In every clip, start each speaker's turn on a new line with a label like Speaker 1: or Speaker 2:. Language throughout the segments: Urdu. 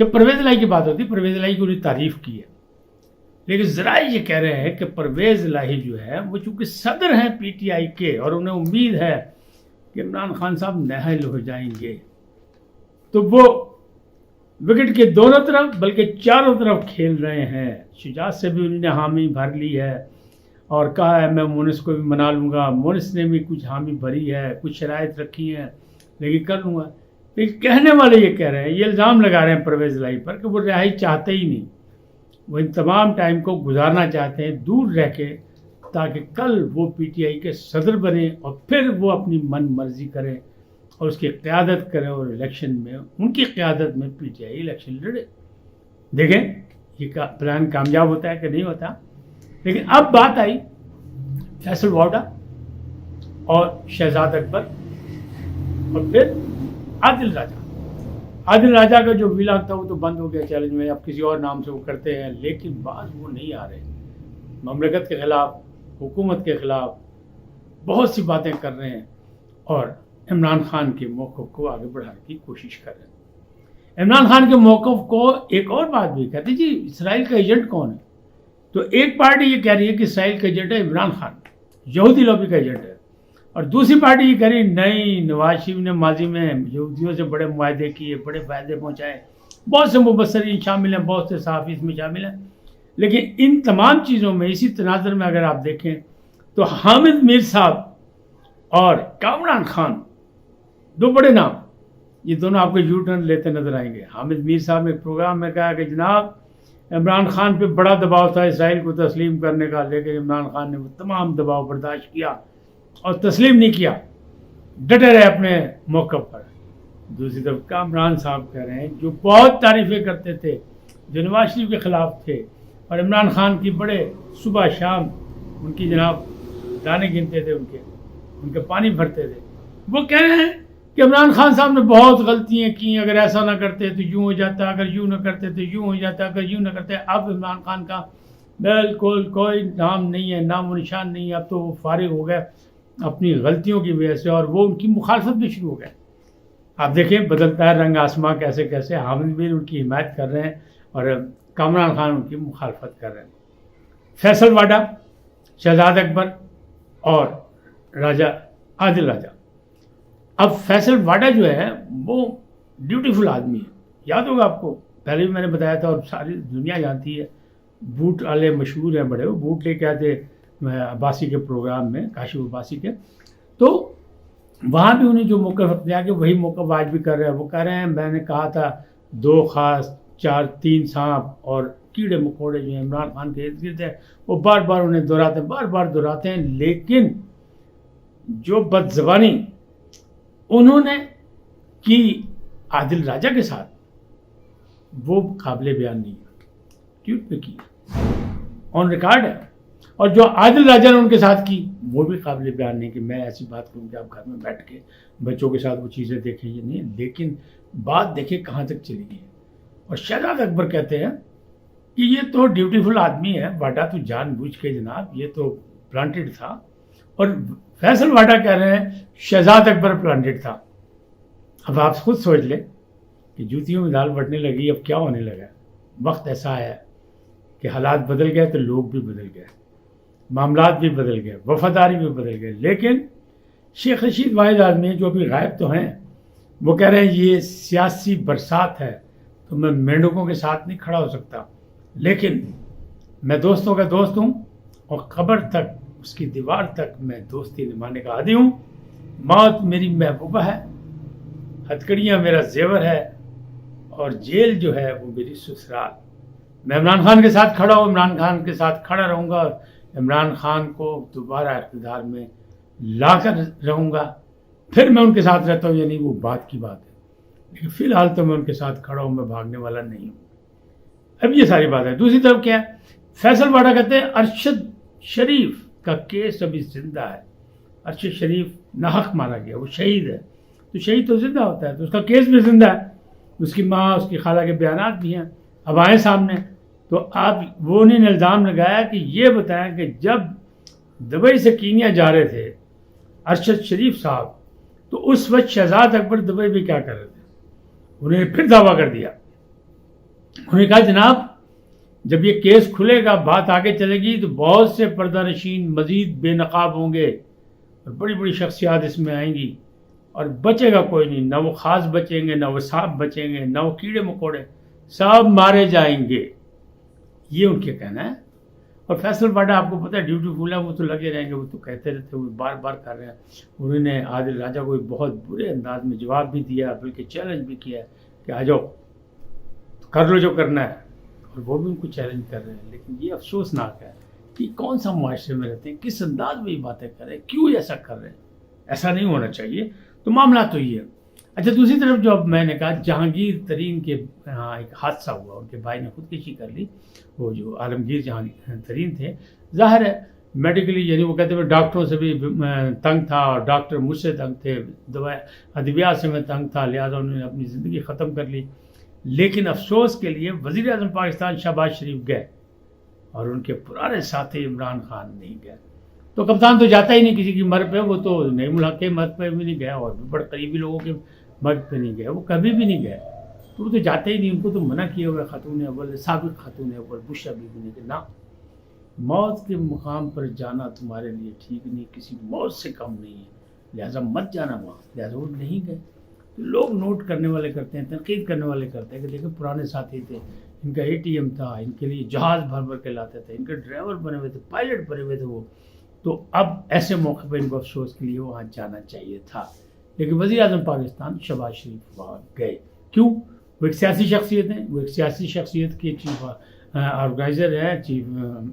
Speaker 1: جب پرویز الہی کی بات ہوتی ہے، پرویز الہی کی انہیں تعریف کی ہے، لیکن ذرائع یہ کہہ رہے ہیں کہ پرویز الہی جو ہے وہ چونکہ صدر ہیں پی ٹی آئی کے، اور انہیں امید ہے کہ عمران خان صاحب نااہل ہو جائیں گے، تو وہ وکٹ کے دونوں طرف بلکہ چاروں طرف کھیل رہے ہیں۔ شجاعت سے بھی انہوں نے حامی بھر لی ہے اور کہا ہے میں مونس کو بھی منا لوں گا، مونس نے بھی کچھ حامی بھری ہے، کچھ شرائط رکھی ہیں لیکن کر لوں گا۔ لیکن کہنے والے یہ کہہ رہے ہیں، یہ الزام لگا رہے ہیں پرویز الہی پر کہ وہ رہائی چاہتے ہی نہیں، وہ ان تمام ٹائم کو گزارنا چاہتے ہیں دور رہ کے، تاکہ کل وہ پی ٹی آئی کے صدر بنے اور پھر وہ اپنی من مرضی کریں اور اس کی قیادت کریں، اور الیکشن میں ان کی قیادت میں پی ٹی آئی الیکشن لڑے۔ دیکھیں یہ پلان کامیاب ہوتا ہے کہ نہیں ہوتا۔ لیکن اب بات آئی فیصل واڈا اور شہزاد اکبر اور پھر عادل راجہ۔ عادل راجہ کا جو ویلاگ تھا وہ تو بند ہو گیا چیلنج میں، اب کسی اور نام سے وہ کرتے ہیں، لیکن بعض وہ نہیں آ رہے، مملکت کے خلاف، حکومت کے خلاف بہت سی باتیں کر رہے ہیں اور عمران خان کے موقف کو آگے بڑھانے کی کوشش کر رہے ہیں۔ عمران خان کے موقف کو ایک اور بات بھی کہتے جی اسرائیل کا ایجنٹ کون ہے، تو ایک پارٹی یہ کہہ رہی ہے کہ اسرائیل کا ایجنٹ ہے عمران خان، یہودی لوبی کا ایجنٹ ہے، اور دوسری پارٹی یہ کہہ رہی ہے نہیں، نواز شریف نے ماضی میں یہودیوں سے بڑے معاہدے کیے، بڑے فائدے پہنچائے، بہت سے مبصرین شامل ہیں، بہت سے صحافی اس میں شامل ہیں۔ لیکن ان تمام چیزوں میں اسی تناظر میں اگر آپ دیکھیں تو حامد میر صاحب اور کامران خان، دو بڑے نام، یہ دونوں آپ کو یو ٹرن لیتے نظر آئیں گے۔ حامد میر صاحب نے ایک پروگرام میں کہا کہ جناب عمران خان پہ بڑا دباؤ تھا اسرائیل کو تسلیم کرنے کا، لیکن عمران خان نے وہ تمام دباؤ برداشت کیا اور تسلیم نہیں کیا، ڈٹے رہے اپنے موقع پر۔ دوسری طرف کامران صاحب کہہ رہے ہیں جو بہت تعریفیں کرتے تھے، جو نواز شریف کے خلاف تھے اور عمران خان کی بڑے صبح شام ان کی جناب دانے گنتے تھے، ان کے پانی بھرتے تھے، وہ کہہ رہے ہیں کہ عمران خان صاحب نے بہت غلطیاں کی، اگر ایسا نہ کرتے تو یوں ہو جاتا، اگر یوں نہ کرتے تو یوں ہو جاتا، اگر یوں نہ کرتے۔ اب عمران خان کا بالکل کوئی نام نہیں ہے، نام و نشان نہیں ہے، اب تو وہ فارغ ہو گئے اپنی غلطیوں کی وجہ سے، اور وہ ان کی مخالفت بھی شروع ہو گئے۔ آپ دیکھیں بدلتا ہے رنگ آسماں، کیسے کیسے حامد میر ان کی حمایت کر رہے ہیں اور کامران خان ان کی مخالفت کر رہے ہیں۔ فیصل واڈا، شہزاد اکبر اور راجہ عادل راجہ۔ اب فیصل واڈا جو ہے وہ بیوٹیفل آدمی ہے، یاد ہوگا آپ کو، پہلے بھی میں نے بتایا تھا اور ساری دنیا جانتی ہے، بوٹ والے مشہور ہیں بڑے، وہ بوٹ لے کے آتے عباسی کے پروگرام میں، کاشف عباسی کے، تو وہاں بھی انہیں جو موقف اختیار کیا وہی موقف آج بھی کر رہے ہیں۔ وہ کہہ رہے ہیں میں نے کہا تھا 2 خاص 4 3 سانپ اور کیڑے مکوڑے جو ہیں عمران خان کے ارد گرد ہیں، وہ بار بار انہیں دہراتے ہیں، بار بار دہراتے ہیں، لیکن جو بد زبانی انہوں نے کی عادل راجہ کے ساتھ وہ قابل بیان نہیں ہے، ٹویٹ پہ کی آن ریکارڈ ہے، اور جو عادل راجہ نے ان کے ساتھ کی وہ بھی قابل بیان نہیں کہ میں ایسی بات کروں کہ آپ گھر میں بیٹھ کے بچوں کے ساتھ وہ چیزیں دیکھیں، یہ نہیں، لیکن بات دیکھیں کہاں تک چلی گئی ہے۔ اور شہزاد اکبر کہتے ہیں کہ یہ تو ڈیوٹیفل آدمی ہے، واڈا تو جان بوجھ کے جناب یہ تو پلانٹڈ تھا، اور فیصل واڈا کہہ رہے ہیں شہزاد اکبر پلانٹڈ تھا۔ اب آپ خود سوچ لیں کہ جوتیوں میں دال بٹنے لگی، اب کیا ہونے لگا؟ وقت ایسا ہے کہ حالات بدل گئے تو لوگ بھی بدل گئے، معاملات بھی بدل گئے، وفاداری بھی بدل گئے، لیکن شیخ رشید واحد آدمی ہیں جو ابھی غائب تو ہیں، وہ کہہ رہے ہیں یہ سیاسی برسات ہے تو میں مینڈکوں کے ساتھ نہیں کھڑا ہو سکتا، لیکن میں دوستوں کا دوست ہوں اور قبر تک، اس کی دیوار تک میں دوستی نبھانے کا عادی ہوں، موت میری محبوبہ ہے، ہتھکڑیاں میرا زیور ہے، اور جیل جو ہے وہ میری سسرال۔ میں عمران خان کے ساتھ کھڑا ہوں، عمران خان کے ساتھ کھڑا رہوں گا، عمران خان کو دوبارہ اقتدار میں لا کر رہوں گا، پھر میں ان کے ساتھ رہتا ہوں، یعنی وہ بات کی بات ہے، لیکن فی الحال تو میں ان کے ساتھ کھڑا ہوں، میں بھاگنے والا نہیں ہوں۔ اب یہ ساری بات ہے۔ دوسری طرف کیا ہے، فیصل واڈا کہتے ہیں ارشد شریف کا کیس ابھی زندہ ہے، ارشد شریف ناحق مارا گیا، وہ شہید ہے، تو شہید تو زندہ ہوتا ہے، تو اس کا کیس بھی زندہ ہے، اس کی ماں اس کی خالہ کے بیانات بھی ہیں، اب آئیں سامنے، تو آپ وہ انہیں الزام لگایا کہ یہ بتائیں کہ جب دبئی سے کینیا جا رہے تھے ارشد شریف صاحب، تو اس وقت شہزاد اکبر دبئی میں کیا کر رہے تھے؟ انہیں پھر دعویٰ کر دیا انہوں نے کہا جناب جب یہ کیس کھلے گا بات آگے چلے گی تو بہت سے پردہ نشین مزید بے نقاب ہوں گے اور بڑی بڑی شخصیات اس میں آئیں گی اور بچے گا کوئی نہیں، نہ وہ خاص بچیں گے، نہ وہ سانپ بچیں گے، نہ وہ کیڑے مکوڑے، سب مارے جائیں گے، یہ ان کے کہنا ہے۔ اور فیصل باڈا آپ کو پتہ ہے ڈیوٹی فل ہے، وہ تو لگے رہیں گے، وہ تو کہتے رہتے، وہ بار بار کر رہے ہیں۔ انہوں نے عادل راجہ کو بہت برے انداز میں جواب بھی دیا، بلکہ چیلنج بھی کیا کہ آ جاؤ کر لو جو کرنا ہے، اور وہ بھی ان کو چیلنج کر رہے ہیں۔ لیکن یہ افسوسناک ہے کہ کون سا معاشرے میں رہتے ہیں، کس انداز میں یہ باتیں کر رہے ہیں، کیوں ایسا کر رہے ہیں، ایسا نہیں ہونا چاہیے۔ تو معاملہ تو یہ ہے۔ اچھا دوسری طرف جو اب میں نے کہا جہانگیر ترین کے ہاں ایک حادثہ ہوا، ان کے بھائی نے خودکشی کر لی، وہ جو عالمگیر جہانگیر ترین تھے، ظاہر ہے میڈیکلی یعنی وہ کہتے ہیں ڈاکٹروں سے بھی تنگ تھا اور ڈاکٹر مجھ سے تنگ تھے، ادویات سے میں تنگ تھا، لہٰذا انہوں نے اپنی زندگی ختم کر لی۔ لیکن افسوس کے لیے وزیر اعظم پاکستان شہباز شریف گئے اور ان کے پرانے ساتھی عمران خان نہیں گئے۔ تو کپتان تو جاتا ہی نہیں کسی کی مرد پہ، وہ تو نعیم الحق کے مرد پہ بھی نہیں گیا اور بھی بڑے قریبی لوگوں کے مرد پہ نہیں گیا، وہ کبھی بھی نہیں گئے، تو وہ تو جاتے ہی نہیں، ان کو تو منع کیے ہوئے خاتون اول، سابق خاتون اول بش ابھی بھی نہیں کہ نہ، موت کے مقام پر جانا تمہارے لیے ٹھیک نہیں، کسی موت سے کم نہیں ہے، لہٰذا مت جانا وہاں، لہٰذا وہ نہیں گئے۔ تو لوگ نوٹ کرنے والے کرتے ہیں، تنقید کرنے والے کرتے ہیں کہ دیکھیں پرانے ساتھی تھے، ان کا ATM تھا، ان کے لیے جہاز بھر بھر کے لاتے تھے، ان کے ڈرائیور بنے ہوئے تھے، پائلٹ بنے ہوئے تھے وہ، تو اب ایسے موقع پہ ان کو افسوس کے لیے وہاں جانا چاہیے تھا۔ لیکن وزیر اعظم پاکستان شہباز شریف وہاں گئے، کیوں؟ وہ ایک سیاسی شخصیت ہیں، وہ ایک سیاسی شخصیت کی چیف آرگنائزر ہے، چیف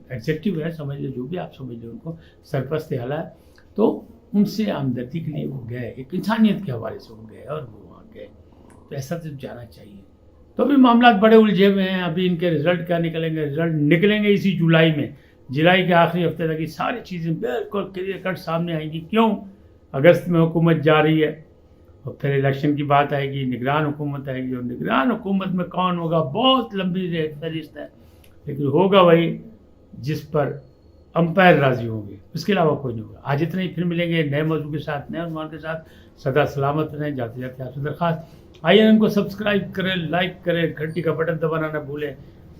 Speaker 1: ایگزیکٹو ہے، سمجھ لیں جو بھی آپ سمجھ لیں ان کو، سرپرست اعلیٰ ہے، تو ان سے ہمدردی کے لیے وہ گئے، ایک انسانیت کے حوالے سے وہ گئے اور وہ وہاں گئے، تو ایسا تو جانا چاہیے۔ تو ابھی معاملات بڑے الجھے ہوئے ہیں، ابھی ان کے رزلٹ کیا نکلیں گے؟ رزلٹ نکلیں گے اسی جولائی میں، جولائی کے آخری ہفتے تک یہ ساری چیزیں بالکل کلیئر کٹ سامنے آئیں گی۔ کیوں؟ اگست میں حکومت جا رہی ہے اور پھر الیکشن کی بات آئے گی، نگران حکومت آئے گی، اور نگران حکومت میں کون ہوگا؟ بہت لمبی فہرست ہے، لیکن ہوگا وہی جس پر امپائر راضی ہوں گے، اس کے علاوہ کوئی نہیں ہوگا۔ آج اتنا ہی، پھر ملیں گے نئے موضوع کے ساتھ، نئے عنوان کے ساتھ۔ سدا سلامت رہیں، جاتے جاتے آپ سے درخواست INN کو سبسکرائب کریں، لائک کریں، گھنٹی کا بٹن دبانا نہ بھولیں،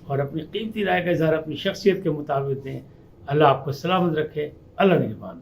Speaker 1: اور اپنی قیمتی رائے کا اظہار اپنی شخصیت کے مطابق دیں۔ اللہ آپ کو سلامت رکھے، اللہ نگہبان۔